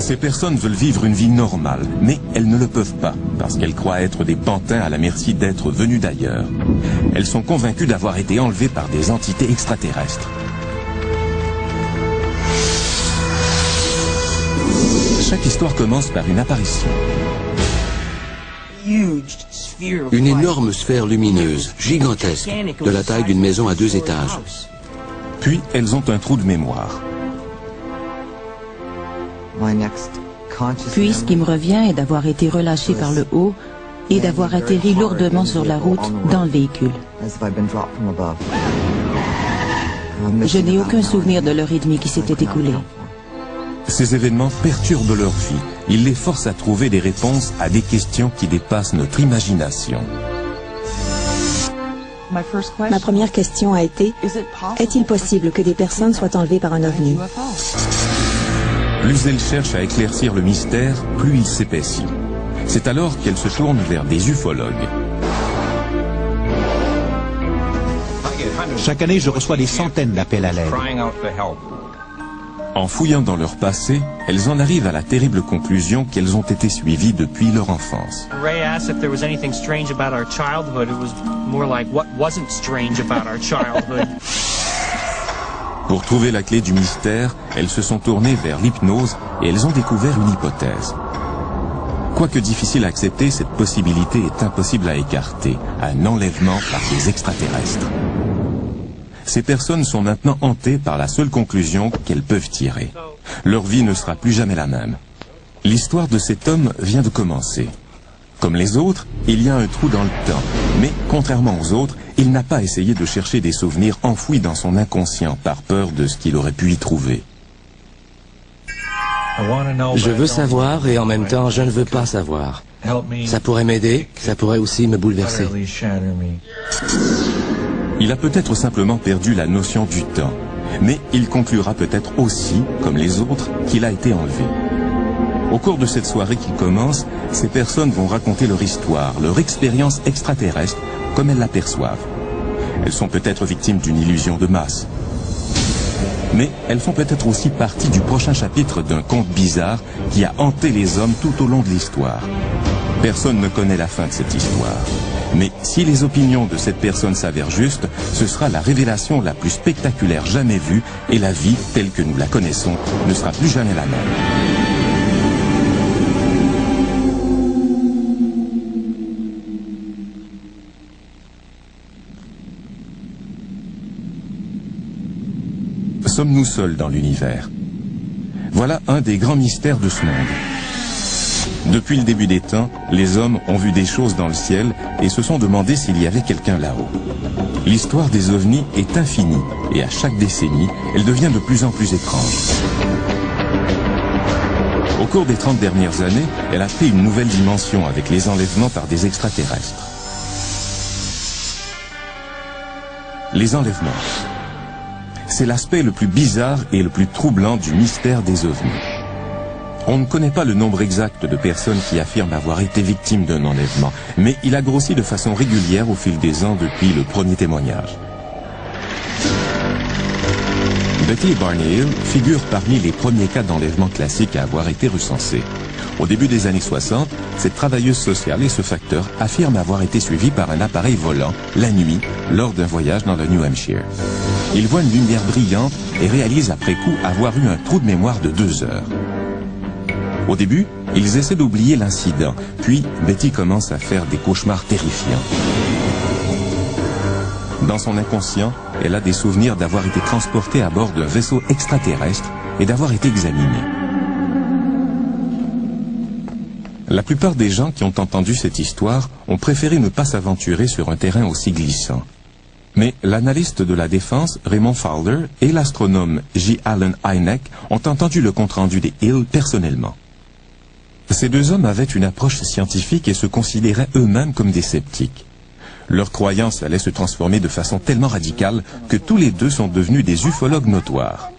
Ces personnes veulent vivre une vie normale, mais elles ne le peuvent pas, parce qu'elles croient être des pantins à la merci d'êtres venus d'ailleurs. Elles sont convaincues d'avoir été enlevées par des entités extraterrestres. Chaque histoire commence par une apparition. Une énorme sphère lumineuse, gigantesque, de la taille d'une maison à 2 étages. Puis, elles ont un trou de mémoire. Puis, ce qui me revient est d'avoir été relâché par le haut et d'avoir atterri lourdement sur la route dans le véhicule. Je n'ai aucun souvenir de l'heure et demie qui s'était écoulée. Ces événements perturbent leur vie. Ils les forcent à trouver des réponses à des questions qui dépassent notre imagination. Ma première question a été, est-il possible que des personnes soient enlevées par un ovni? Plus elle cherche à éclaircir le mystère, plus il s'épaissit. C'est alors qu'elle se tourne vers des ufologues. Chaque année, je reçois des centaines d'appels à l'aide. En fouillant dans leur passé, elles en arrivent à la terrible conclusion qu'elles ont été suivies depuis leur enfance. Ray asked if there was anything strange about our childhood. It was more like what wasn't strange about our childhood. Pour trouver la clé du mystère, elles se sont tournées vers l'hypnose et elles ont découvert une hypothèse. Quoique difficile à accepter, cette possibilité est impossible à écarter, un enlèvement par des extraterrestres. Ces personnes sont maintenant hantées par la seule conclusion qu'elles peuvent tirer. Leur vie ne sera plus jamais la même. L'histoire de cet homme vient de commencer. Comme les autres, il y a un trou dans le temps. Mais, contrairement aux autres, il n'a pas essayé de chercher des souvenirs enfouis dans son inconscient par peur de ce qu'il aurait pu y trouver. Je veux savoir et en même temps, je ne veux pas savoir. Ça pourrait m'aider, ça pourrait aussi me bouleverser. Il a peut-être simplement perdu la notion du temps, mais il conclura peut-être aussi, comme les autres, qu'il a été enlevé. Au cours de cette soirée qui commence, ces personnes vont raconter leur histoire, leur expérience extraterrestre, comme elles l'aperçoivent. Elles sont peut-être victimes d'une illusion de masse. Mais elles font peut-être aussi partie du prochain chapitre d'un conte bizarre qui a hanté les hommes tout au long de l'histoire. Personne ne connaît la fin de cette histoire. Mais si les opinions de cette personne s'avèrent justes, ce sera la révélation la plus spectaculaire jamais vue et la vie, telle que nous la connaissons, ne sera plus jamais la même. Sommes-nous seuls dans l'univers? Voilà un des grands mystères de ce monde. Depuis le début des temps, les hommes ont vu des choses dans le ciel et se sont demandé s'il y avait quelqu'un là-haut. L'histoire des ovnis est infinie et à chaque décennie, elle devient de plus en plus étrange. Au cours des 30 dernières années, elle a pris une nouvelle dimension avec les enlèvements par des extraterrestres. Les enlèvements. C'est l'aspect le plus bizarre et le plus troublant du mystère des ovnis. On ne connaît pas le nombre exact de personnes qui affirment avoir été victimes d'un enlèvement, mais il a grossi de façon régulière au fil des ans depuis le premier témoignage. Betty et Barney Hill figurent parmi les premiers cas d'enlèvement classiques à avoir été recensés. Au début des années 60, cette travailleuse sociale et ce facteur affirment avoir été suivis par un appareil volant, la nuit, lors d'un voyage dans le New Hampshire. Ils voient une lumière brillante et réalisent après coup avoir eu un trou de mémoire de 2 heures. Au début, ils essaient d'oublier l'incident, puis Betty commence à faire des cauchemars terrifiants. Dans son inconscient, elle a des souvenirs d'avoir été transportée à bord d'un vaisseau extraterrestre et d'avoir été examinée. La plupart des gens qui ont entendu cette histoire ont préféré ne pas s'aventurer sur un terrain aussi glissant. Mais l'analyste de la défense, Raymond Fowler, et l'astronome J. Allen Hynek ont entendu le compte-rendu des Hill personnellement. Ces 2 hommes avaient une approche scientifique et se considéraient eux-mêmes comme des sceptiques. Leur croyance allait se transformer de façon tellement radicale que tous les deux sont devenus des ufologues notoires.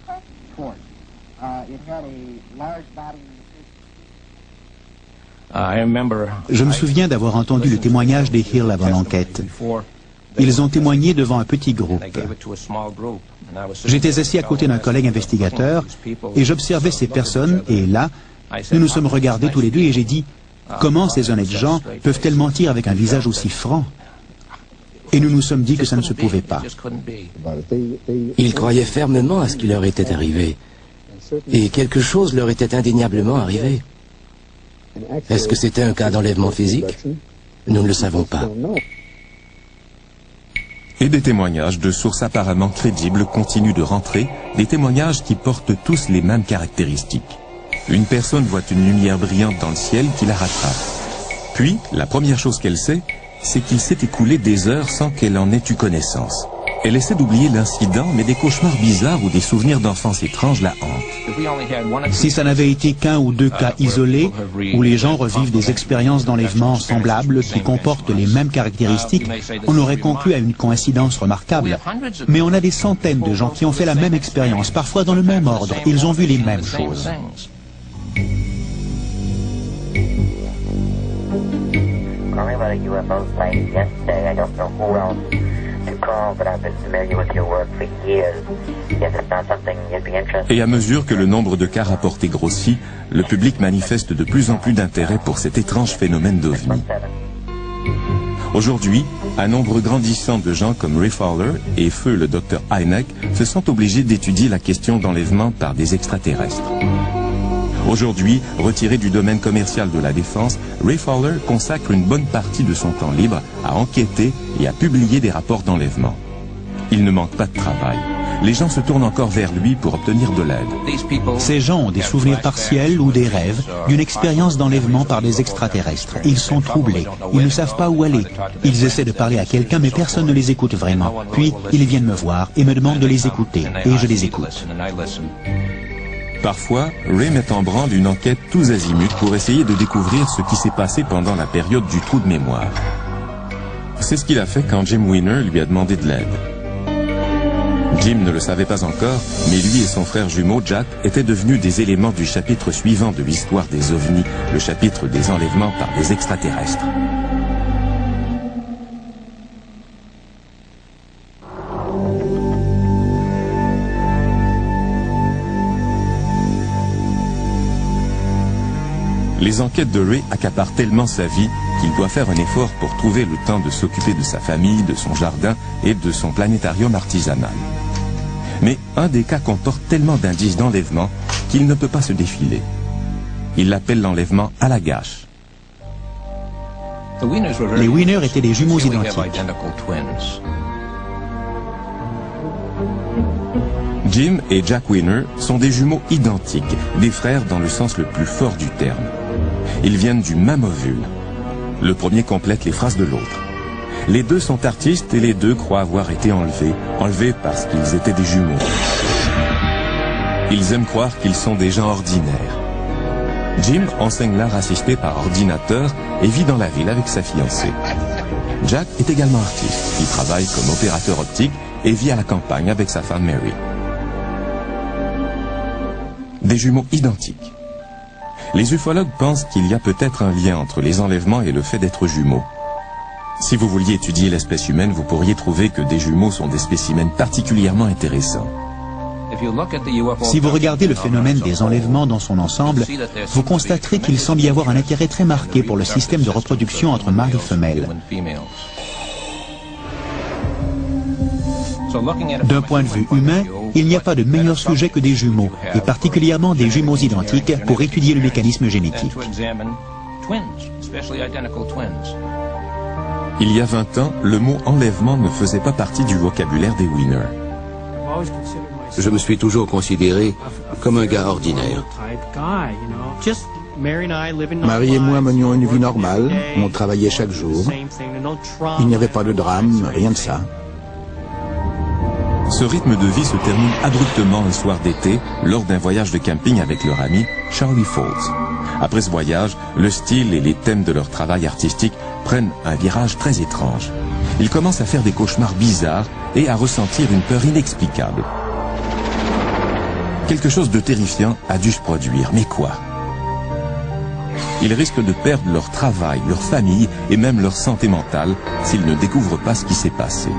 Je me souviens d'avoir entendu le témoignage des Hill avant l'enquête. Ils ont témoigné devant un petit groupe. J'étais assis à côté d'un collègue investigateur et j'observais ces personnes et là, Nous nous sommes regardés tous les deux et j'ai dit, comment ces honnêtes gens peuvent-elles mentir avec un visage aussi franc? Et nous nous sommes dit que ça ne se pouvait pas. Ils croyaient fermement à ce qui leur était arrivé. Et quelque chose leur était indéniablement arrivé. Est-ce que c'était un cas d'enlèvement physique? Nous ne le savons pas. Et des témoignages de sources apparemment crédibles continuent de rentrer, des témoignages qui portent tous les mêmes caractéristiques. Une personne voit une lumière brillante dans le ciel qui la rattrape. Puis, la première chose qu'elle sait, c'est qu'il s'est écoulé des heures sans qu'elle en ait eu connaissance. Elle essaie d'oublier l'incident, mais des cauchemars bizarres ou des souvenirs d'enfance étranges la hantent. Si ça n'avait été qu'un ou deux cas isolés, où les gens revivent des expériences d'enlèvement semblables qui comportent les mêmes caractéristiques, on aurait conclu à une coïncidence remarquable. Mais on a des centaines de gens qui ont fait la même expérience, parfois dans le même ordre. Ils ont vu les mêmes choses. Et à mesure que le nombre de cas rapportés grossit, le public manifeste de plus en plus d'intérêt pour cet étrange phénomène d'OVNI. Aujourd'hui, un nombre grandissant de gens comme Ray Fowler et feu le Dr Hynek se sont obligés d'étudier la question d'enlèvement par des extraterrestres. Aujourd'hui, retiré du domaine commercial de la défense, Ray Fowler consacre une bonne partie de son temps libre à enquêter et à publier des rapports d'enlèvement. Il ne manque pas de travail. Les gens se tournent encore vers lui pour obtenir de l'aide. Ces gens ont des souvenirs partiels ou des rêves d'une expérience d'enlèvement par des extraterrestres. Ils sont troublés. Ils ne savent pas où aller. Ils essaient de parler à quelqu'un, mais personne ne les écoute vraiment. Puis, ils viennent me voir et me demandent de les écouter. Et je les écoute. Parfois, Ray met en branle une enquête tous azimuts pour essayer de découvrir ce qui s'est passé pendant la période du trou de mémoire. C'est ce qu'il a fait quand Jim Weiner lui a demandé de l'aide. Jim ne le savait pas encore, mais lui et son frère jumeau Jack étaient devenus des éléments du chapitre suivant de l'histoire des ovnis, le chapitre des enlèvements par des extraterrestres. Les enquêtes de Ray accaparent tellement sa vie qu'il doit faire un effort pour trouver le temps de s'occuper de sa famille, de son jardin et de son planétarium artisanal. Mais un des cas comporte tellement d'indices d'enlèvement qu'il ne peut pas se défiler. Il l'appelle l'enlèvement à la gâche. Les Weiner étaient des jumeaux identiques. Jim et Jack Weiner sont des jumeaux identiques, des frères dans le sens le plus fort du terme. Ils viennent du même ovule. Le premier complète les phrases de l'autre. Les deux sont artistes et les deux croient avoir été enlevés parce qu'ils étaient des jumeaux. Ils aiment croire qu'ils sont des gens ordinaires. Jim enseigne l'art assisté par ordinateur et vit dans la ville avec sa fiancée. Jack est également artiste. Il travaille comme opérateur optique et vit à la campagne avec sa femme Mary. Des jumeaux identiques. Les ufologues pensent qu'il y a peut-être un lien entre les enlèvements et le fait d'être jumeaux. Si vous vouliez étudier l'espèce humaine, vous pourriez trouver que des jumeaux sont des spécimens particulièrement intéressants. Si vous regardez le phénomène des enlèvements dans son ensemble, vous constaterez qu'il semble y avoir un intérêt très marqué pour le système de reproduction entre mâles et femelles. D'un point de vue humain, il n'y a pas de meilleur sujet que des jumeaux, et particulièrement des jumeaux identiques, pour étudier le mécanisme génétique. Il y a 20 ans, le mot enlèvement ne faisait pas partie du vocabulaire des Weiner. Je me suis toujours considéré comme un gars ordinaire. Marie et moi menions une vie normale, on travaillait chaque jour. Il n'y avait pas de drame, rien de ça. Ce rythme de vie se termine abruptement un soir d'été lors d'un voyage de camping avec leur ami Charlie Foltz. Après ce voyage, le style et les thèmes de leur travail artistique prennent un virage très étrange. Ils commencent à faire des cauchemars bizarres et à ressentir une peur inexplicable. Quelque chose de terrifiant a dû se produire, mais quoi? Ils risquent de perdre leur travail, leur famille et même leur santé mentale s'ils ne découvrent pas ce qui s'est passé.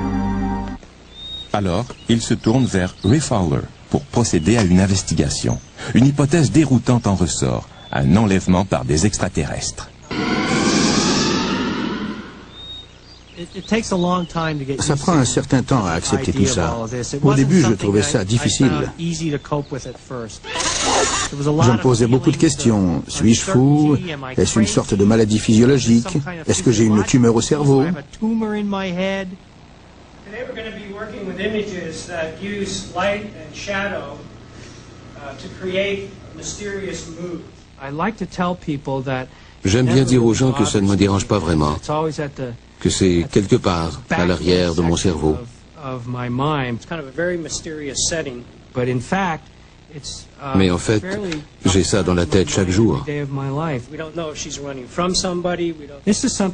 Alors, ils se tournent vers Ray Fowler pour procéder à une investigation. Une hypothèse déroutante en ressort. un enlèvement par des extraterrestres. Ça prend un certain temps à accepter tout ça. Au début, je trouvais ça difficile. Je me posais beaucoup de questions. Suis-je fou? Est-ce une sorte de maladie physiologique? Est-ce que j'ai une tumeur au cerveau? J'aime bien dire aux gens que ça ne me dérange pas vraiment, que c'est quelque part à l'arrière de mon cerveau. Mais en fait, j'ai ça dans la tête chaque jour.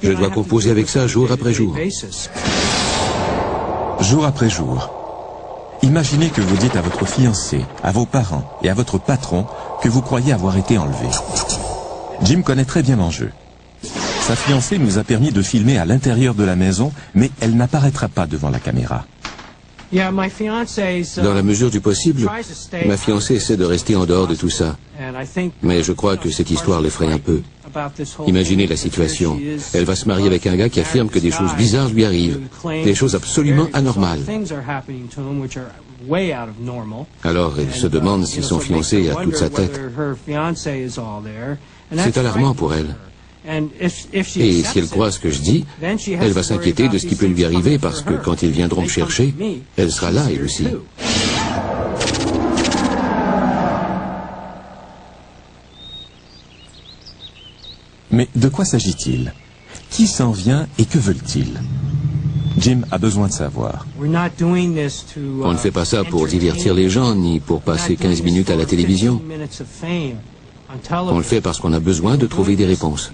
Je dois composer avec ça jour après jour. Jour après jour. Imaginez que vous dites à votre fiancé, à vos parents et à votre patron que vous croyez avoir été enlevé. Jim connaît très bien l'enjeu. Sa fiancée nous a permis de filmer à l'intérieur de la maison, mais elle n'apparaîtra pas devant la caméra. Dans la mesure du possible, ma fiancée essaie de rester en dehors de tout ça. Mais je crois que cette histoire l'effraie un peu. Imaginez la situation. Elle va se marier avec un gars qui affirme que des choses bizarres lui arrivent, des choses absolument anormales. Alors elle se demande si son fiancé a toute sa tête. C'est alarmant pour elle. Et si elle croit ce que je dis, elle va s'inquiéter de ce qui peut lui arriver parce que quand ils viendront me chercher, elle sera là elle aussi. Mais de quoi s'agit-il? Qui s'en vient et que veulent-ils? Jim a besoin de savoir. On ne fait pas ça pour divertir les gens, ni pour passer 15 minutes à la télévision. On le fait parce qu'on a besoin de trouver des réponses.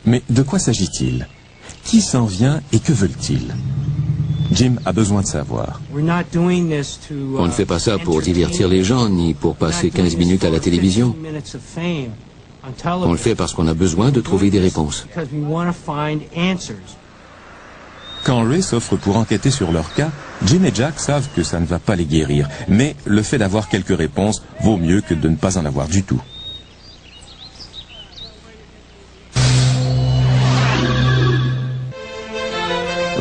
Mais de quoi s'agit-il? Qui s'en vient et que veulent-ils? Jim a besoin de savoir. On ne fait pas ça pour divertir les gens, ni pour passer 15 minutes à la télévision. On le fait parce qu'on a besoin de trouver des réponses. Quand Ray s'offre pour enquêter sur leur cas, Jim et Jack savent que ça ne va pas les guérir. Mais le fait d'avoir quelques réponses vaut mieux que de ne pas en avoir du tout.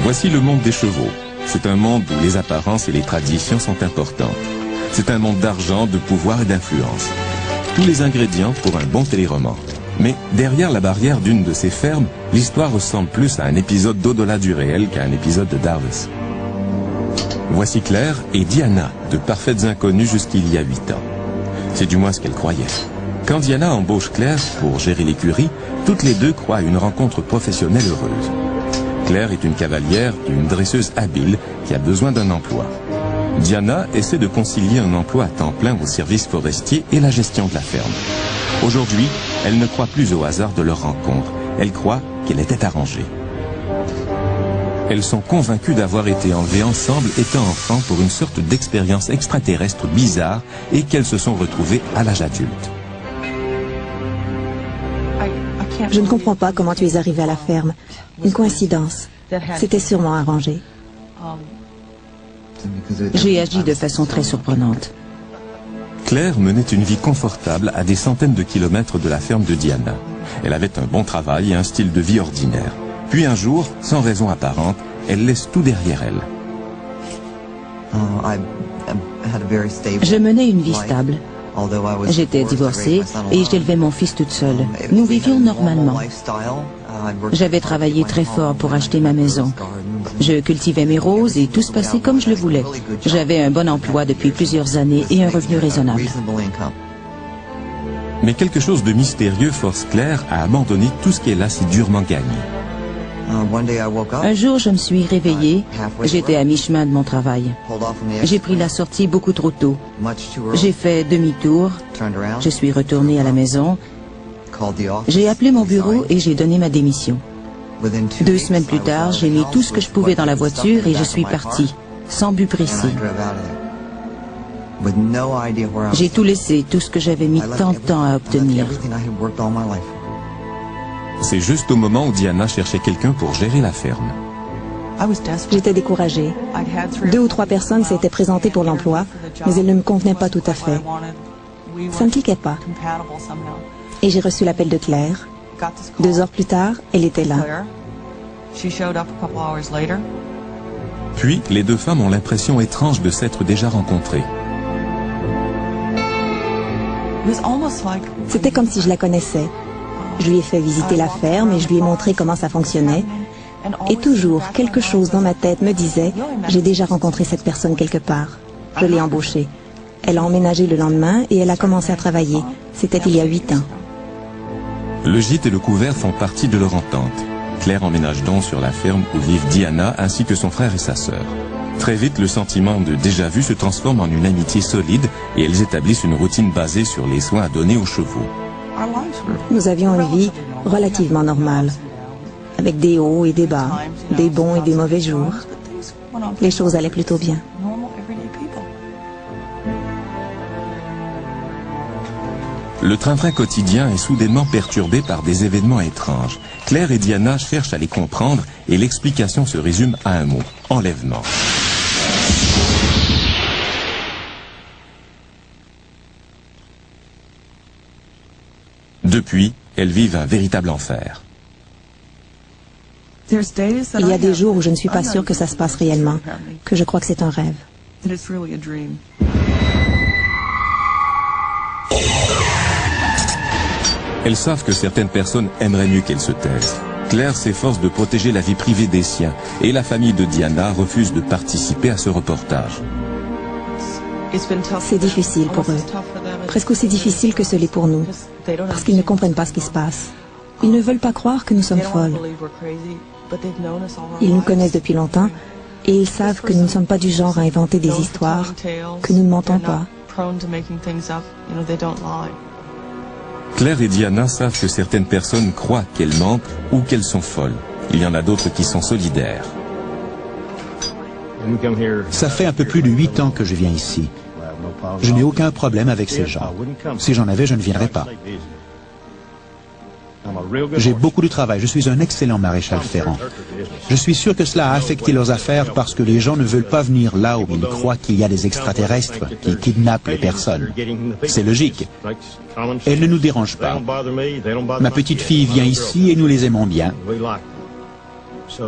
Voici le monde des chevaux. C'est un monde où les apparences et les traditions sont importantes. C'est un monde d'argent, de pouvoir et d'influence. Tous les ingrédients pour un bon téléroman. Mais derrière la barrière d'une de ces fermes, l'histoire ressemble plus à un épisode d'au-delà du réel qu'à un épisode de Dallas. Voici Claire et Diana, de parfaites inconnues jusqu'il y a 8 ans. C'est du moins ce qu'elles croyaient. Quand Diana embauche Claire pour gérer l'écurie, toutes les deux croient à une rencontre professionnelle heureuse. Claire est une cavalière et une dresseuse habile qui a besoin d'un emploi. Diana essaie de concilier un emploi à temps plein au service forestier et la gestion de la ferme. Aujourd'hui, elle ne croit plus au hasard de leur rencontre. Elle croit qu'elle était arrangée. Elles sont convaincues d'avoir été enlevées ensemble étant enfants pour une sorte d'expérience extraterrestre bizarre et qu'elles se sont retrouvées à l'âge adulte. Je ne comprends pas comment tu es arrivé à la ferme. Une coïncidence. C'était sûrement arrangé. J'ai agi de façon très surprenante. Claire menait une vie confortable à des centaines de kilomètres de la ferme de Diana. Elle avait un bon travail et un style de vie ordinaire. Puis un jour, sans raison apparente, elle laisse tout derrière elle. Je menais une vie stable. J'étais divorcée et j'élevais mon fils toute seule. Nous vivions normalement. J'avais travaillé très fort pour acheter ma maison. Je cultivais mes roses et tout se passait comme je le voulais. J'avais un bon emploi depuis plusieurs années et un revenu raisonnable. Mais quelque chose de mystérieux force Claire à abandonner tout ce qu'elle a si durement gagné. Un jour, je me suis réveillée. J'étais à mi-chemin de mon travail. J'ai pris la sortie beaucoup trop tôt. J'ai fait demi-tour. Je suis retournée à la maison. J'ai appelé mon bureau et j'ai donné ma démission. 2 semaines plus tard, j'ai mis tout ce que je pouvais dans la voiture et je suis partie, sans but précis. J'ai tout laissé, tout ce que j'avais mis tant de temps à obtenir. C'est juste au moment où Diana cherchait quelqu'un pour gérer la ferme. J'étais découragée. 2 ou 3 personnes s'étaient présentées pour l'emploi, mais elles ne me convenaient pas tout à fait. Ça ne cliquait pas. Et j'ai reçu l'appel de Claire. 2 heures plus tard, elle était là. Puis, les deux femmes ont l'impression étrange de s'être déjà rencontrées. C'était comme si je la connaissais. Je lui ai fait visiter la ferme et je lui ai montré comment ça fonctionnait. Et toujours, quelque chose dans ma tête me disait « J'ai déjà rencontré cette personne quelque part. » Je l'ai embauchée. Elle a emménagé le lendemain et elle a commencé à travailler. C'était il y a 8 ans. Le gîte et le couvert font partie de leur entente. Claire emménage donc sur la ferme où vivent Diana ainsi que son frère et sa sœur. Très vite, le sentiment de déjà-vu se transforme en une amitié solide et elles établissent une routine basée sur les soins à donner aux chevaux. Nous avions une vie relativement normale, avec des hauts et des bas, des bons et des mauvais jours. Les choses allaient plutôt bien. Le train-train quotidien est soudainement perturbé par des événements étranges. Claire et Diana cherchent à les comprendre et l'explication se résume à un mot, enlèvement. Depuis, elles vivent un véritable enfer. Il y a des jours où je ne suis pas sûre que ça se passe réellement, que je crois que c'est un rêve. Elles savent que certaines personnes aimeraient mieux qu'elles se taisent. Claire s'efforce de protéger la vie privée des siens et la famille de Diana refuse de participer à ce reportage. C'est difficile pour eux, presque aussi difficile que ce l'est pour nous, parce qu'ils ne comprennent pas ce qui se passe. Ils ne veulent pas croire que nous sommes folles. Ils nous connaissent depuis longtemps et ils savent que nous ne sommes pas du genre à inventer des histoires, que nous ne mentons pas. Claire et Diana savent que certaines personnes croient qu'elles mentent ou qu'elles sont folles. Il y en a d'autres qui sont solidaires. Ça fait un peu plus de 8 ans que je viens ici. Je n'ai aucun problème avec ces gens. Si j'en avais, je ne viendrais pas. J'ai beaucoup de travail. Je suis un excellent maréchal ferrant. Je suis sûr que cela a affecté leurs affaires parce que les gens ne veulent pas venir là où ils croient qu'il y a des extraterrestres qui kidnappent les personnes. C'est logique. Elles ne nous dérangent pas. Ma petite fille vient ici et nous les aimons bien.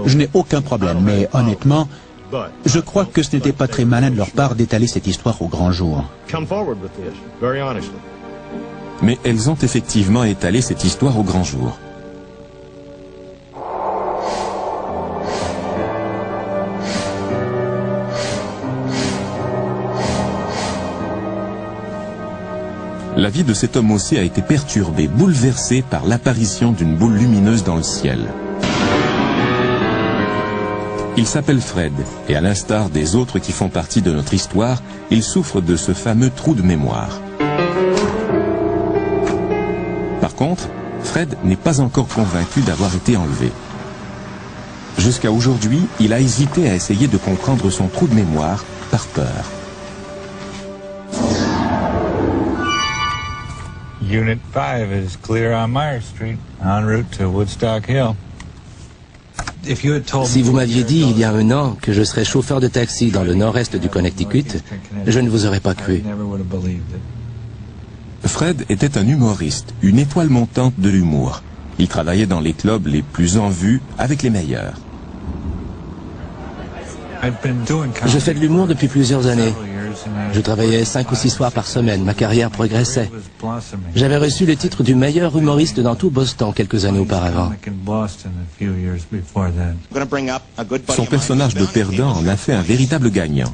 Je n'ai aucun problème, mais honnêtement, je crois que ce n'était pas très malin de leur part d'étaler cette histoire au grand jour. Mais elles ont effectivement étalé cette histoire au grand jour. La vie de cet homme aussi a été perturbée, bouleversée par l'apparition d'une boule lumineuse dans le ciel. Il s'appelle Fred, et à l'instar des autres qui font partie de notre histoire, il souffre de ce fameux trou de mémoire. Par contre, Fred n'est pas encore convaincu d'avoir été enlevé. Jusqu'à aujourd'hui, il a hésité à essayer de comprendre son trou de mémoire par peur. Unit 5 is clear on Meyer Street, en route to Woodstock Hill. Si vous m'aviez dit il y a 1 an que je serais chauffeur de taxi dans le nord-est du Connecticut, je ne vous aurais pas cru. Fred était un humoriste, une étoile montante de l'humour. Il travaillait dans les clubs les plus en vue avec les meilleurs. Je fais de l'humour depuis plusieurs années. Je travaillais 5 ou 6 soirs par semaine. Ma carrière progressait. J'avais reçu le titre du meilleur humoriste dans tout Boston quelques années auparavant. Son personnage de perdant en a fait un véritable gagnant.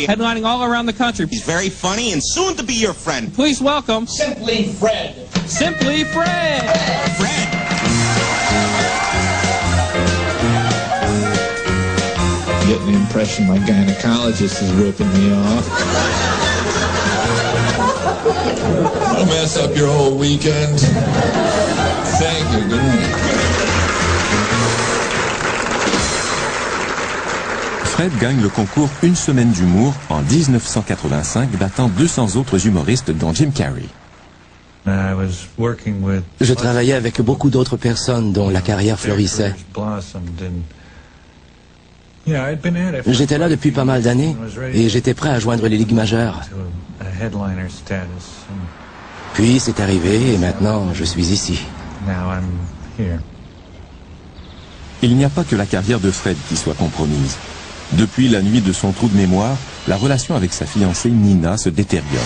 Headlining all around the country. He's very funny and soon to be your friend. Please welcome Simply Fred. Simply Fred. Fred. Getting the impression my gynecologist is ripping me off. I'll mess up your whole weekend. Thank you. Good night. Fred gagne le concours Une semaine d'humour en 1985, battant 200 autres humoristes dont Jim Carrey. Je travaillais avec beaucoup d'autres personnes dont la carrière florissait. J'étais là depuis pas mal d'années et j'étais prêt à joindre les ligues majeures. Puis c'est arrivé et maintenant je suis ici. Il n'y a pas que la carrière de Fred qui soit compromise. Depuis la nuit de son trou de mémoire, la relation avec sa fiancée Nina se détériore.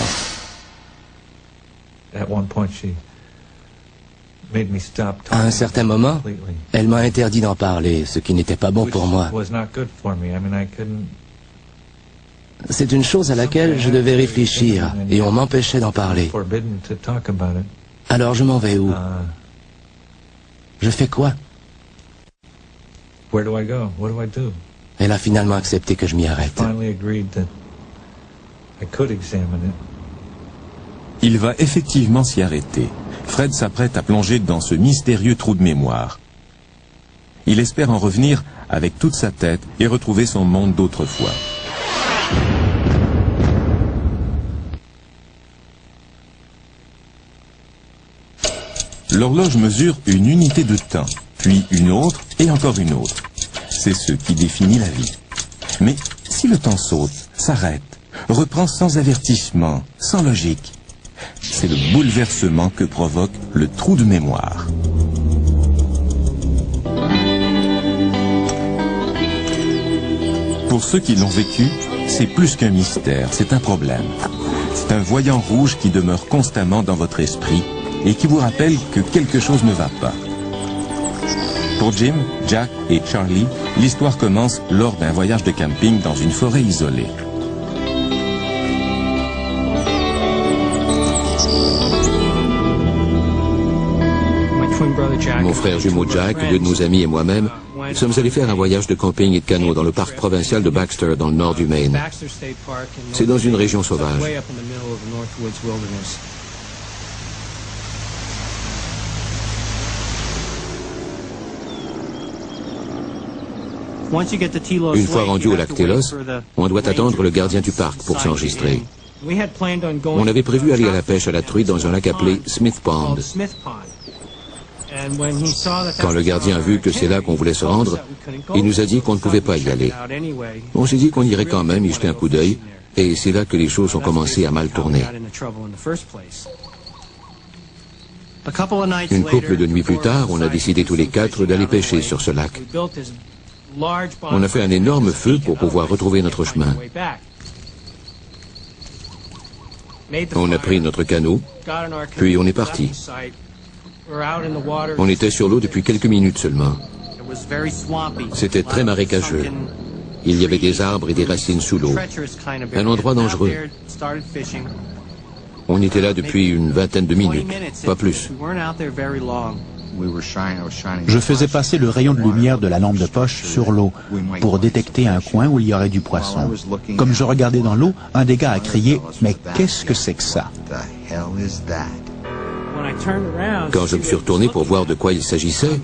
À un certain moment, elle m'a interdit d'en parler, ce qui n'était pas bon pour moi. C'est une chose à laquelle je devais réfléchir et on m'empêchait d'en parler. Alors je m'en vais où? Je fais quoi? Elle a finalement accepté que je m'y arrête. Il va effectivement s'y arrêter. Fred s'apprête à plonger dans ce mystérieux trou de mémoire. Il espère en revenir avec toute sa tête et retrouver son monde d'autrefois. L'horloge mesure une unité de temps, puis une autre et encore une autre. C'est ce qui définit la vie. Mais si le temps saute, s'arrête, reprend sans avertissement, sans logique, c'est le bouleversement que provoque le trou de mémoire. Pour ceux qui l'ont vécu, c'est plus qu'un mystère, c'est un problème. C'est un voyant rouge qui demeure constamment dans votre esprit et qui vous rappelle que quelque chose ne va pas. Pour Jim, Jack et Charlie, l'histoire commence lors d'un voyage de camping dans une forêt isolée. Mon frère jumeau Jack, deux de nos amis et moi-même, sommes allés faire un voyage de camping et de canot dans le parc provincial de Baxter, dans le nord du Maine. C'est dans une région sauvage. Une fois rendu au lac Telos, on doit attendre le gardien du parc pour s'enregistrer. On avait prévu aller à la pêche à la truite dans un lac appelé Smith Pond. Quand le gardien a vu que c'est là qu'on voulait se rendre, il nous a dit qu'on ne pouvait pas y aller. On s'est dit qu'on irait quand même y jeter un coup d'œil, et c'est là que les choses ont commencé à mal tourner. Une couple de nuits plus tard, on a décidé tous les quatre d'aller pêcher sur ce lac. On a fait un énorme feu pour pouvoir retrouver notre chemin. On a pris notre canot, puis on est parti. On était sur l'eau depuis quelques minutes seulement. C'était très marécageux. Il y avait des arbres et des racines sous l'eau. Un endroit dangereux. On était là depuis une vingtaine de minutes, pas plus. Je faisais passer le rayon de lumière de la lampe de poche sur l'eau pour détecter un coin où il y aurait du poisson. Comme je regardais dans l'eau, un des gars a crié « Mais qu'est-ce que c'est que ça ?» Quand je me suis retourné pour voir de quoi il s'agissait,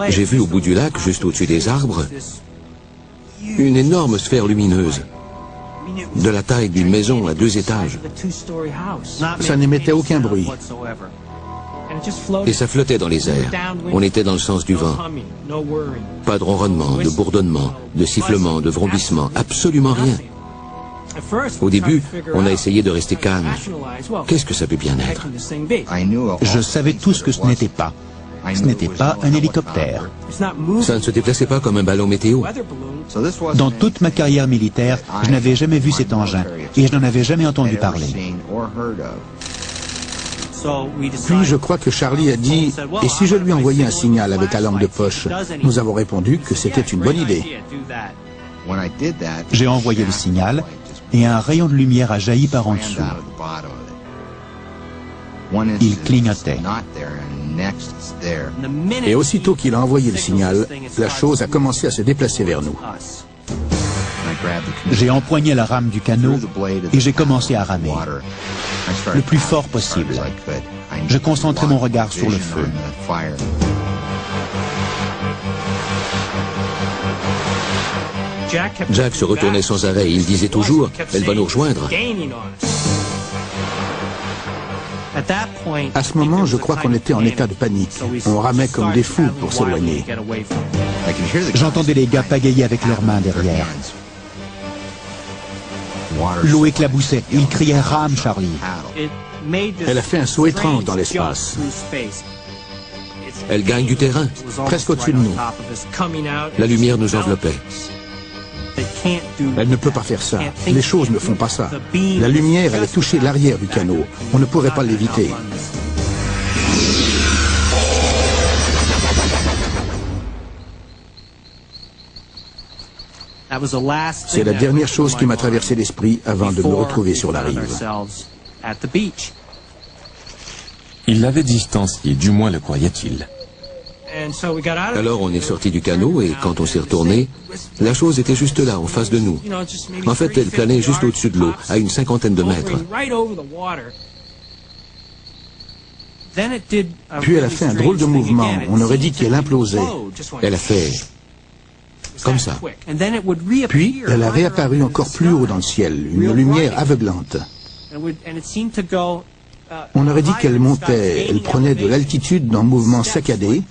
j'ai vu au bout du lac, juste au-dessus des arbres, une énorme sphère lumineuse, de la taille d'une maison à 2 étages. Ça n'émettait aucun bruit. Et ça flottait dans les airs. On était dans le sens du vent. Pas de ronronnement, de bourdonnement, de sifflement, de vrombissement, absolument rien. Au début, on a essayé de rester calme. Qu'est-ce que ça peut bien être? Je savais tout ce que ce n'était pas. Ce n'était pas un hélicoptère. Ça ne se déplaçait pas comme un ballon météo. Dans toute ma carrière militaire, je n'avais jamais vu cet engin et je n'en avais jamais entendu parler. Puis je crois que Charlie a dit « Et si je lui envoyais un signal avec la lampe de poche ?» Nous avons répondu que c'était une bonne idée. J'ai envoyé le signal et un rayon de lumière a jailli par en dessous. Il clignotait. Et aussitôt qu'il a envoyé le signal, la chose a commencé à se déplacer vers nous. J'ai empoigné la rame du canot et j'ai commencé à ramer, le plus fort possible. Je concentrais mon regard sur le feu. Jack se retournait sans arrêt. Il disait toujours « Elle va nous rejoindre ». À ce moment, je crois qu'on était en état de panique. On ramait comme des fous pour s'éloigner. J'entendais les gars pagayer avec leurs mains derrière. L'eau éclaboussait. Ils criaient « Rame, Charlie !» Elle a fait un saut étrange dans l'espace. Elle gagne du terrain. Presque au-dessus de nous. La lumière nous enveloppait. Elle ne peut pas faire ça. Les choses ne font pas ça. La lumière allait toucher l'arrière du canot. On ne pourrait pas l'éviter. C'est la dernière chose qui m'a traversé l'esprit avant de me retrouver sur la rive. Il l'avait distancié, du moins le croyait-il. Alors on est sorti du canot et quand on s'est retourné, la chose était juste là, en face de nous. En fait, elle planait juste au-dessus de l'eau, à une 50aine de mètres. Puis elle a fait un drôle de mouvement. On aurait dit qu'elle implosait. Elle a fait comme ça. Puis elle a réapparu encore plus haut dans le ciel, une lumière aveuglante. On aurait dit qu'elle montait, elle prenait de l'altitude dans le mouvement saccadé,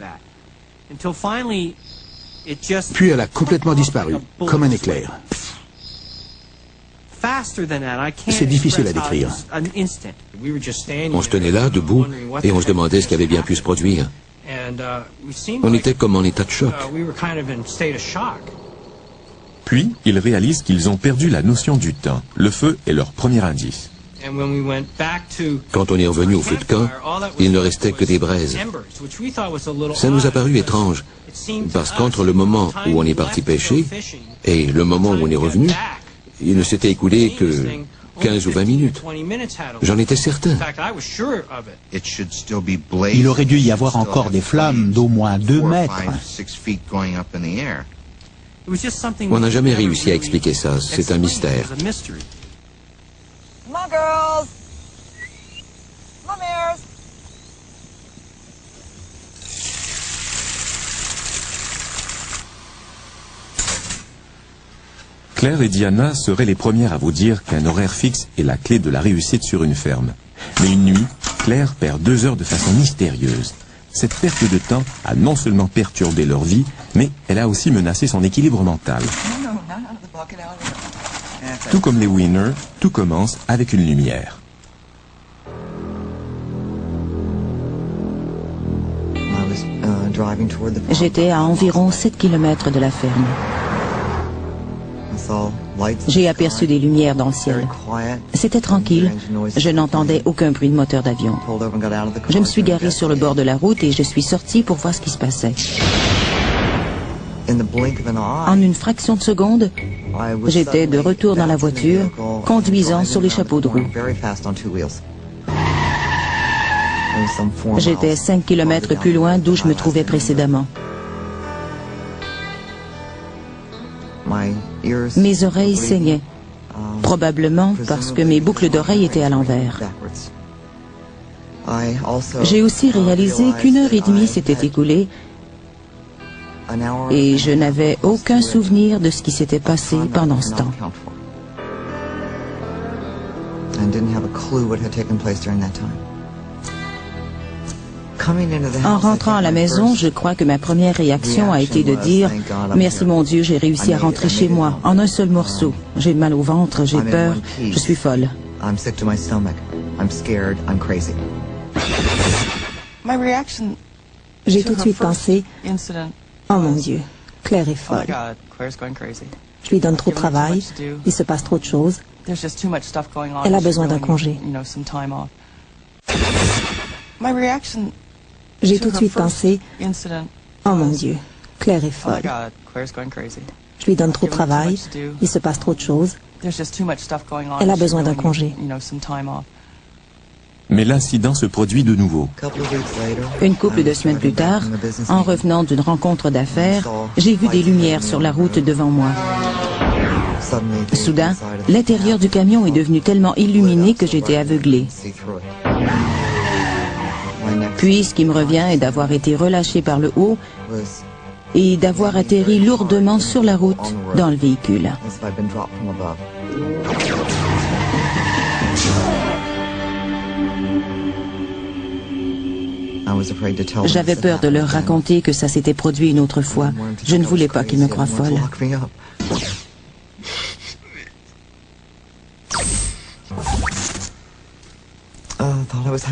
puis elle a complètement disparu, comme un éclair. C'est difficile à décrire. On se tenait là, debout, et on se demandait ce qui avait bien pu se produire. On était comme en état de choc. Puis, ils réalisent qu'ils ont perdu la notion du temps. Le feu est leur premier indice. Quand on est revenu au feu de camp, il ne restait que des braises. Ça nous a paru étrange, parce qu'entre le moment où on est parti pêcher et le moment où on est revenu, il ne s'était écoulé que 15 ou 20 minutes. J'en étais certain. Il aurait dû y avoir encore des flammes d'au moins 2 mètres. On n'a jamais réussi à expliquer ça, c'est un mystère. Come on, girls. Come on, Mares. Claire et Diana seraient les premières à vous dire qu'un horaire fixe est la clé de la réussite sur une ferme. Mais une nuit, Claire perd 2 heures de façon mystérieuse. Cette perte de temps a non seulement perturbé leur vie, mais elle a aussi menacé son équilibre mental. Tout comme les Wiener, tout commence avec une lumière. J'étais à environ 7 km de la ferme. J'ai aperçu des lumières dans le ciel. C'était tranquille. Je n'entendais aucun bruit de moteur d'avion. Je me suis garé sur le bord de la route et je suis sorti pour voir ce qui se passait. En une fraction de seconde, j'étais de retour dans la voiture, conduisant sur les chapeaux de roue. J'étais 5 km plus loin d'où je me trouvais précédemment. Mes oreilles saignaient, probablement parce que mes boucles d'oreilles étaient à l'envers. J'ai aussi réalisé qu'1 heure et demie s'était écoulée et je n'avais aucun souvenir de ce qui s'était passé pendant ce temps. En rentrant à la maison, je crois que ma première réaction a été de dire « Merci mon Dieu, j'ai réussi à rentrer chez moi, en un seul morceau. J'ai mal au ventre, j'ai peur, je suis folle. » J'ai tout de suite pensé « Oh mon Dieu, Claire est folle. Je lui donne trop de travail, il se passe trop de choses. Elle a besoin d'un congé. » J'ai tout de suite pensé « Oh mon Dieu, Claire est folle. Je lui donne trop de travail, il se passe trop de choses. Elle a besoin d'un congé. » Mais l'incident se produit de nouveau. Une couple de semaines plus tard, en revenant d'une rencontre d'affaires, j'ai vu des lumières sur la route devant moi. Soudain, l'intérieur du camion est devenu tellement illuminé que j'étais aveuglé. Puis, ce qui me revient est d'avoir été relâché par le haut et d'avoir atterri lourdement sur la route dans le véhicule. J'avais peur de leur raconter que ça s'était produit une autre fois. Je ne voulais pas qu'ils me croient folle.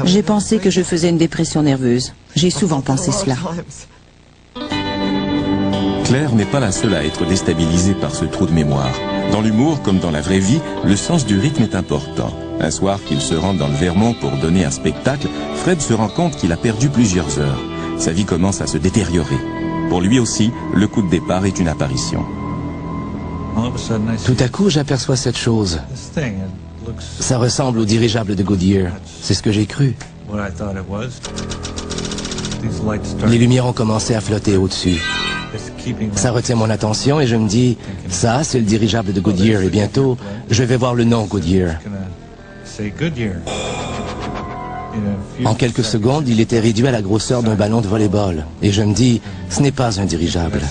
J'ai pensé que je faisais une dépression nerveuse. J'ai souvent pensé cela. Claire n'est pas la seule à être déstabilisée par ce trou de mémoire. Dans l'humour, comme dans la vraie vie, le sens du rythme est important. Un soir qu'il se rend dans le Vermont pour donner un spectacle, Fred se rend compte qu'il a perdu plusieurs heures. Sa vie commence à se détériorer. Pour lui aussi, le coup de départ est une apparition. Tout à coup, j'aperçois cette chose. Ça ressemble au dirigeable de Goodyear. C'est ce que j'ai cru. Les lumières ont commencé à flotter au-dessus. Ça retient mon attention et je me dis, ça, c'est le dirigeable de Goodyear et bientôt, je vais voir le nom Goodyear. En quelques secondes, il était réduit à la grosseur d'un ballon de volley-ball. Et je me dis, ce n'est pas un dirigeable.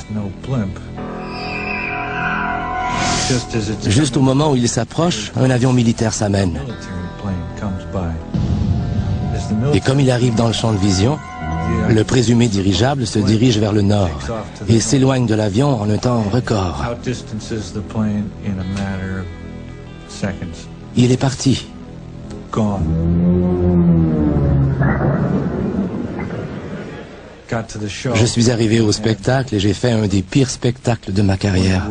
Juste au moment où il s'approche, un avion militaire s'amène. Et comme il arrive dans le champ de vision, le présumé dirigeable se dirige vers le nord et s'éloigne de l'avion en un temps record. Il est parti. Je suis arrivé au spectacle et j'ai fait un des pires spectacles de ma carrière.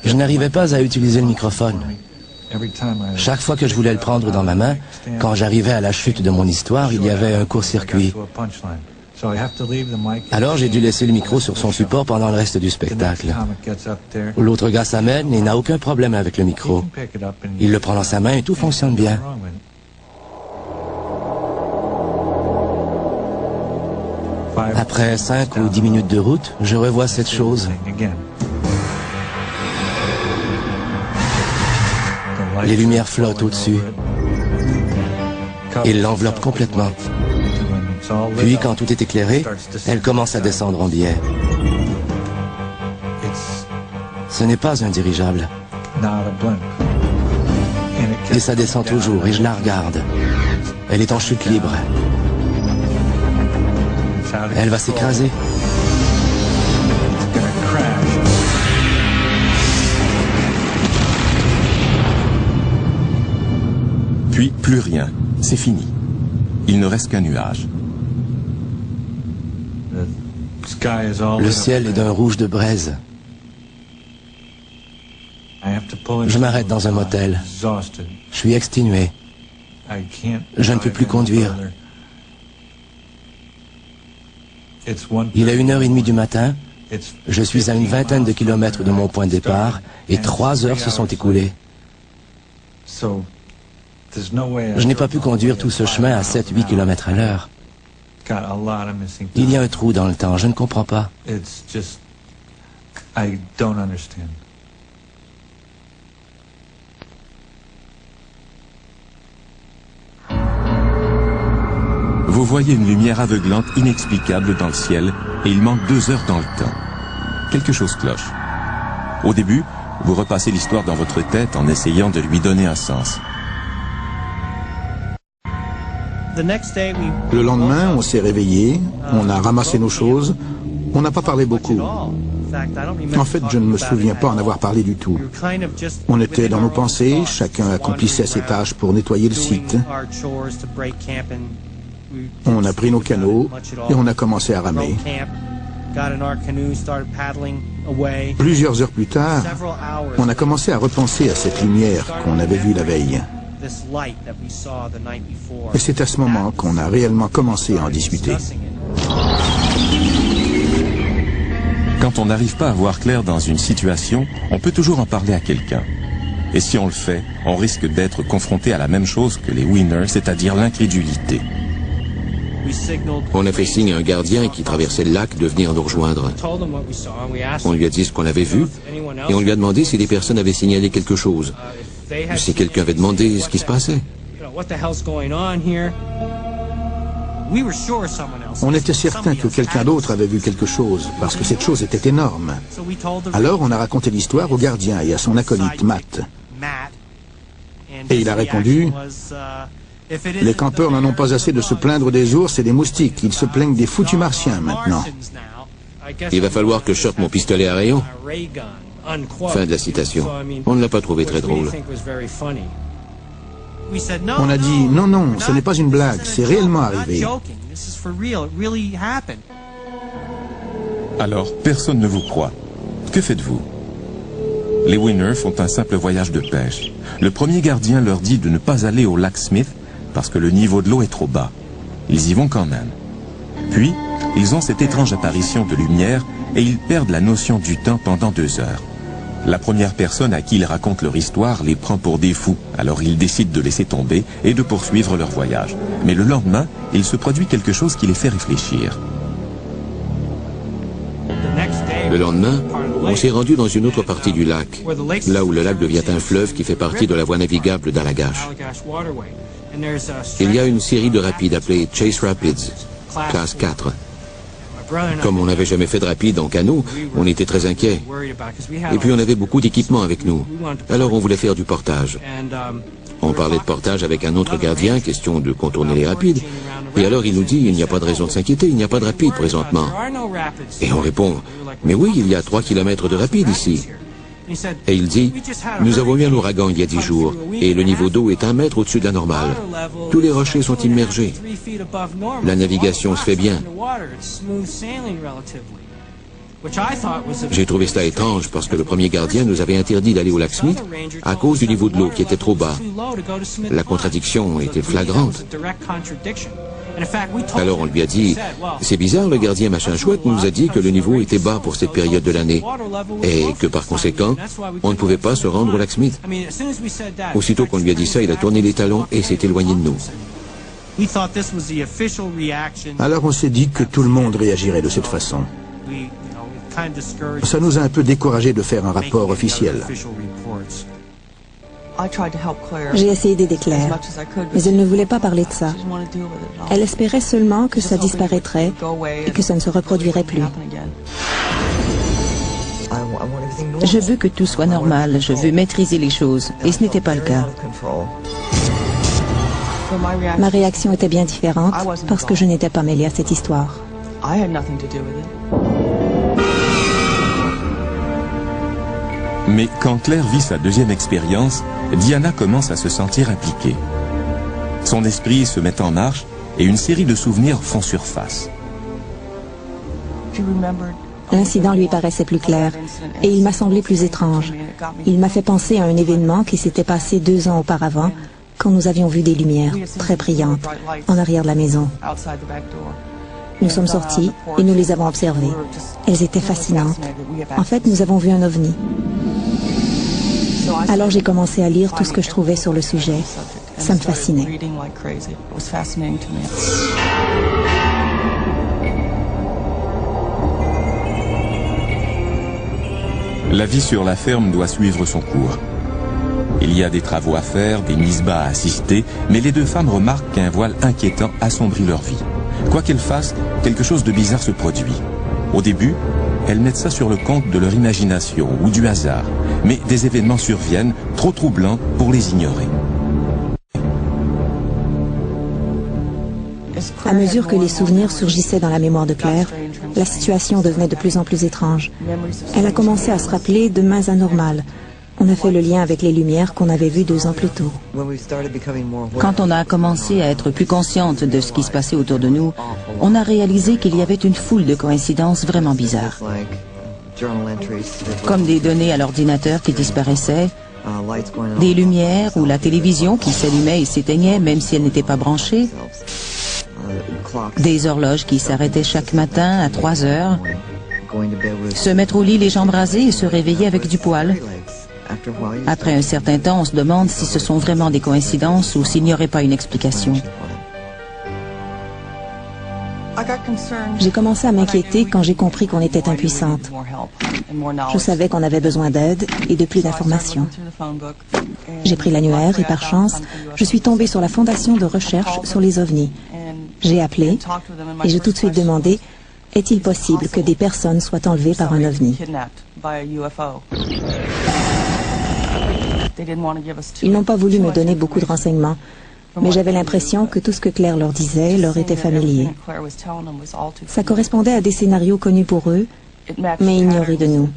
Je n'arrivais pas à utiliser le microphone. Chaque fois que je voulais le prendre dans ma main, quand j'arrivais à la chute de mon histoire, il y avait un court-circuit. Alors j'ai dû laisser le micro sur son support pendant le reste du spectacle. L'autre gars s'amène et n'a aucun problème avec le micro. Il le prend dans sa main et tout fonctionne bien. Après 5 ou 10 minutes de route, je revois cette chose. Les lumières flottent au-dessus. Il l'enveloppe complètement. Puis, quand tout est éclairé, elle commence à descendre en biais. Ce n'est pas un dirigeable. Et ça descend toujours, et je la regarde. Elle est en chute libre. Elle va s'écraser. Puis, plus rien. C'est fini. Il ne reste qu'un nuage. Le ciel est d'un rouge de braise. Je m'arrête dans un motel. Je suis exténué. Je ne peux plus conduire. Il est 1h30 du matin. Je suis à une vingtaine de kilomètres de mon point de départ et 3 heures se sont écoulées. Je n'ai pas pu conduire tout ce chemin à 7-8 km à l'heure. Il y a un trou dans le temps, je ne comprends pas. Vous voyez une lumière aveuglante inexplicable dans le ciel et il manque 2 heures dans le temps. Quelque chose cloche. Au début, vous repassez l'histoire dans votre tête en essayant de lui donner un sens. Le lendemain, on s'est réveillé, on a ramassé nos choses, on n'a pas parlé beaucoup. En fait, je ne me souviens pas en avoir parlé du tout. On était dans nos pensées, chacun accomplissait ses tâches pour nettoyer le site. On a pris nos canots et on a commencé à ramer. Plusieurs heures plus tard, on a commencé à repenser à cette lumière qu'on avait vue la veille. Et c'est à ce moment qu'on a réellement commencé à en discuter. Quand on n'arrive pas à voir clair dans une situation, on peut toujours en parler à quelqu'un. Et si on le fait, on risque d'être confronté à la même chose que les winners, c'est-à-dire l'incrédulité. On a fait signe à un gardien qui traversait le lac de venir nous rejoindre. On lui a dit ce qu'on avait vu et on lui a demandé si des personnes avaient signalé quelque chose. Si quelqu'un avait demandé ce qui se passait. On était certain que quelqu'un d'autre avait vu quelque chose, parce que cette chose était énorme. Alors on a raconté l'histoire au gardien et à son acolyte Matt. Et il a répondu, les campeurs n'en ont pas assez de se plaindre des ours et des moustiques, ils se plaignent des foutus martiens maintenant. Il va falloir que je sorte mon pistolet à rayon. Fin de la citation. On ne l'a pas trouvé très drôle. On a dit, non, non, ce n'est pas une blague, c'est réellement arrivé. Alors, personne ne vous croit. Que faites-vous? Les Winner font un simple voyage de pêche. Le premier gardien leur dit de ne pas aller au lac Smith parce que le niveau de l'eau est trop bas. Ils y vont quand même. Puis, ils ont cette étrange apparition de lumière et ils perdent la notion du temps pendant 2 heures. La première personne à qui ils racontent leur histoire les prend pour des fous, alors ils décident de laisser tomber et de poursuivre leur voyage. Mais le lendemain, il se produit quelque chose qui les fait réfléchir. Le lendemain, on s'est rendu dans une autre partie du lac, là où le lac devient un fleuve qui fait partie de la voie navigable d'Allagash. Il y a une série de rapides appelés Chase Rapids, classe 4. Comme on n'avait jamais fait de rapide en canot, on était très inquiets. Et puis on avait beaucoup d'équipement avec nous. Alors on voulait faire du portage. On parlait de portage avec un autre gardien, question de contourner les rapides. Et alors il nous dit, il n'y a pas de raison de s'inquiéter, il n'y a pas de rapide présentement. Et on répond, mais oui, il y a 3 kilomètres de rapide ici. Et il dit, nous avons eu un ouragan il y a 10 jours, et le niveau d'eau est 1 mètre au-dessus de la normale. Tous les rochers sont immergés. La navigation se fait bien. J'ai trouvé cela étrange parce que le premier gardien nous avait interdit d'aller au lac Smith à cause du niveau de l'eau qui était trop bas. La contradiction était flagrante. Alors on lui a dit, c'est bizarre, le gardien machin chouette nous a dit que le niveau était bas pour cette période de l'année et que par conséquent, on ne pouvait pas se rendre au lac Smith. Aussitôt qu'on lui a dit ça, il a tourné les talons et s'est éloigné de nous. Alors on s'est dit que tout le monde réagirait de cette façon. Ça nous a un peu découragés de faire un rapport officiel. J'ai essayé d'aider Claire, mais elle ne voulait pas parler de ça. Elle espérait seulement que ça disparaîtrait et que ça ne se reproduirait plus. Je veux que tout soit normal, je veux maîtriser les choses, et ce n'était pas le cas. Ma réaction était bien différente parce que je n'étais pas mêlée à cette histoire. Mais quand Claire vit sa deuxième expérience, Diana commence à se sentir impliquée. Son esprit se met en marche et une série de souvenirs font surface. L'incident lui paraissait plus clair et il m'a semblé plus étrange. Il m'a fait penser à un événement qui s'était passé 2 ans auparavant quand nous avions vu des lumières très brillantes en arrière de la maison. Nous sommes sortis et nous les avons observées. Elles étaient fascinantes. En fait, nous avons vu un ovni. Alors j'ai commencé à lire tout ce que je trouvais sur le sujet. Ça me fascinait. La vie sur la ferme doit suivre son cours. Il y a des travaux à faire, des mises bas à assister, mais les 2 femmes remarquent qu'un voile inquiétant assombrit leur vie. Quoi qu'elles fassent, quelque chose de bizarre se produit. Au début, elles mettent ça sur le compte de leur imagination ou du hasard, mais des événements surviennent, trop troublants pour les ignorer. À mesure que les souvenirs surgissaient dans la mémoire de Claire, la situation devenait de plus en plus étrange. Elle a commencé à se rappeler de mains anormales. On a fait le lien avec les lumières qu'on avait vues 2 ans plus tôt. Quand on a commencé à être plus consciente de ce qui se passait autour de nous, on a réalisé qu'il y avait une foule de coïncidences vraiment bizarres. Comme des données à l'ordinateur qui disparaissaient, des lumières ou la télévision qui s'allumait et s'éteignait même si elle n'était pas branchée, des horloges qui s'arrêtaient chaque matin à 3 heures, se mettre au lit les jambes rasées et se réveiller avec du poil. Après un certain temps, on se demande si ce sont vraiment des coïncidences ou s'il n'y aurait pas une explication. J'ai commencé à m'inquiéter quand j'ai compris qu'on était impuissante. Je savais qu'on avait besoin d'aide et de plus d'informations. J'ai pris l'annuaire et par chance, je suis tombée sur la fondation de recherche sur les ovnis. J'ai appelé et j'ai tout de suite demandé, est-il possible que des personnes soient enlevées par un ovni? Ils n'ont pas voulu me donner beaucoup de renseignements, mais j'avais l'impression que tout ce que Claire leur disait leur était familier. Ça correspondait à des scénarios connus pour eux, mais ignorés de nous.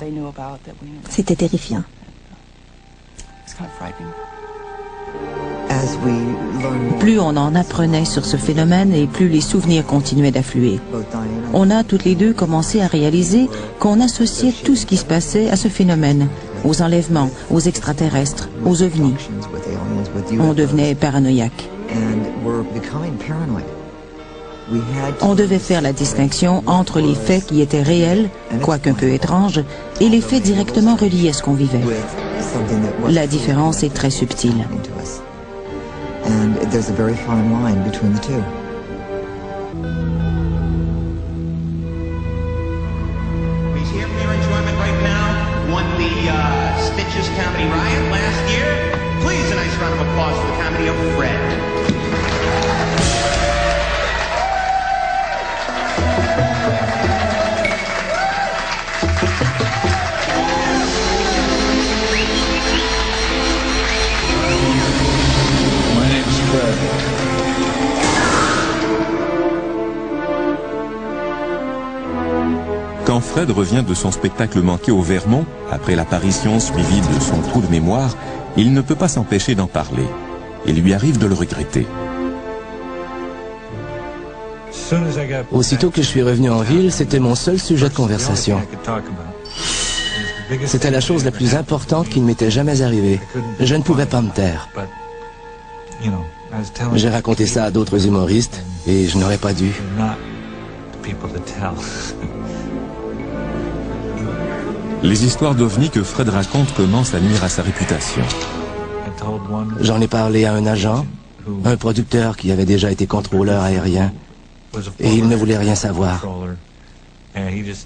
C'était terrifiant. Plus on en apprenait sur ce phénomène et plus les souvenirs continuaient d'affluer. On a toutes les deux commencé à réaliser qu'on associait tout ce qui se passait à ce phénomène, aux enlèvements, aux extraterrestres, aux ovnis. On devenait paranoïaque. On devait faire la distinction entre les faits qui étaient réels, quoique un peu étranges, et les faits directement reliés à ce qu'on vivait. La différence est très subtile. And there's a very fine line between the two. He's here for your enjoyment right now. Won the Stitches Comedy Riot last year. Please, a nice round of applause for the comedy of Fred. Quand Fred revient de son spectacle manqué au Vermont, après l'apparition suivie de son trou de mémoire, il ne peut pas s'empêcher d'en parler. Il lui arrive de le regretter. Aussitôt que je suis revenu en ville, c'était mon seul sujet de conversation. C'était la chose la plus importante qui ne m'était jamais arrivée. Je ne pouvais pas me taire. J'ai raconté ça à d'autres humoristes et je n'aurais pas dû. Les histoires d'ovnis que Fred raconte commencent à nuire à sa réputation. J'en ai parlé à un agent, un producteur qui avait déjà été contrôleur aérien, et il ne voulait rien savoir.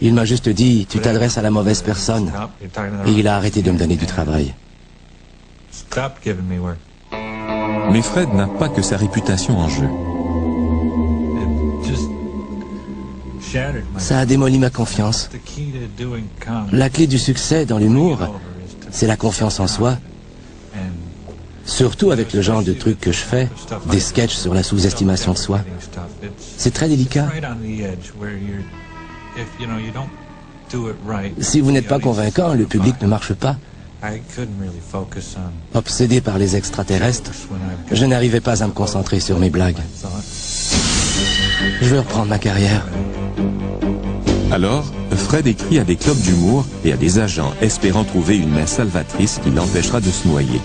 Il m'a juste dit, tu t'adresses à la mauvaise personne, et il a arrêté de me donner du travail. Mais Fred n'a pas que sa réputation en jeu. Ça a démoli ma confiance. La clé du succès dans l'humour, c'est la confiance en soi. Surtout avec le genre de trucs que je fais, des sketchs sur la sous-estimation de soi. C'est très délicat. Si vous n'êtes pas convaincant, le public ne marche pas. Obsédé par les extraterrestres, je n'arrivais pas à me concentrer sur mes blagues. Je veux reprendre ma carrière. Alors, Fred écrit à des clubs d'humour et à des agents espérant trouver une main salvatrice qui l'empêchera de se noyer.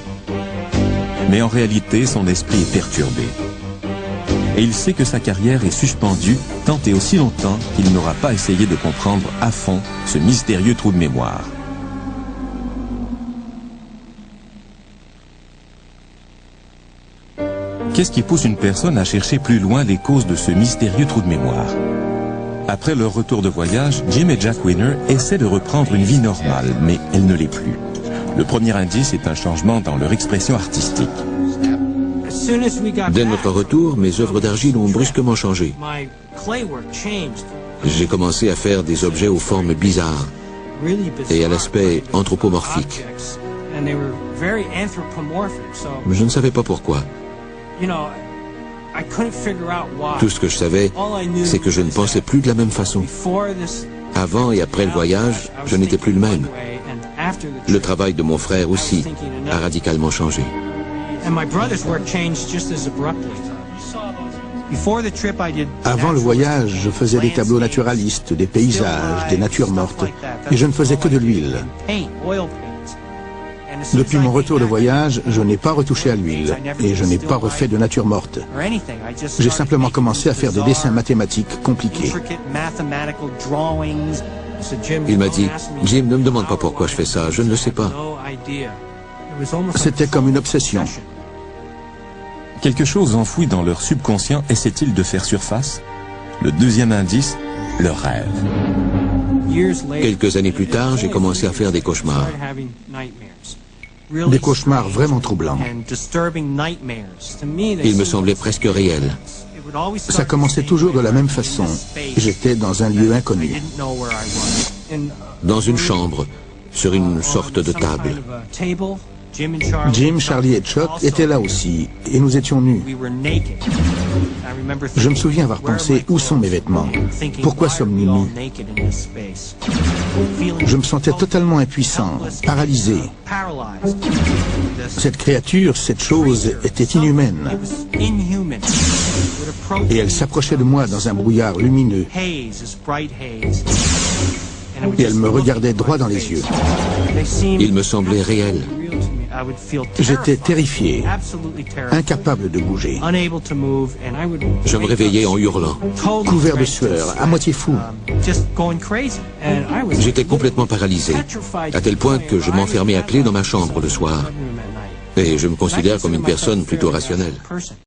Mais en réalité, son esprit est perturbé. Et il sait que sa carrière est suspendue tant et aussi longtemps qu'il n'aura pas essayé de comprendre à fond ce mystérieux trou de mémoire. Qu'est-ce qui pousse une personne à chercher plus loin les causes de ce mystérieux trou de mémoire? Après leur retour de voyage, Jim et Jack Winner essaient de reprendre une vie normale, mais elle ne l'est plus. Le premier indice est un changement dans leur expression artistique. Dès notre retour, mes œuvres d'argile ont brusquement changé. J'ai commencé à faire des objets aux formes bizarres et à l'aspect anthropomorphique. Je ne savais pas pourquoi. Tout ce que je savais, c'est que je ne pensais plus de la même façon. Avant et après le voyage, je n'étais plus le même. Le travail de mon frère aussi a radicalement changé. Avant le voyage, je faisais des tableaux naturalistes, des paysages, des natures mortes, et je ne faisais que de l'huile. Depuis mon retour de voyage, je n'ai pas retouché à l'huile et je n'ai pas refait de nature morte. J'ai simplement commencé à faire des dessins mathématiques compliqués. Il m'a dit, « Jim, ne me demande pas pourquoi je fais ça, je ne le sais pas. » C'était comme une obsession. Quelque chose enfoui dans leur subconscient essaie-t-il de faire surface? Le deuxième indice, leur rêve. Quelques années plus tard, j'ai commencé à faire des cauchemars. Des cauchemars vraiment troublants. Ils me semblaient presque réels. Ça commençait toujours de la même façon. J'étais dans un lieu inconnu. Dans une chambre, sur une sorte de table. Jim, Charlie et Chuck étaient là aussi, et nous étions nus. Je me souviens avoir pensé, où sont mes vêtements? Pourquoi sommes-nous nus? Je me sentais totalement impuissant, paralysé. Cette créature, cette chose, était inhumaine. Et elle s'approchait de moi dans un brouillard lumineux. Et elle me regardait droit dans les yeux. Il me semblait réel. J'étais terrifié, incapable de bouger. Je me réveillais en hurlant. Couvert de sueur, à moitié fou. J'étais complètement paralysé, à tel point que je m'enfermais à clé dans ma chambre le soir. Et je me considère comme une personne plutôt rationnelle.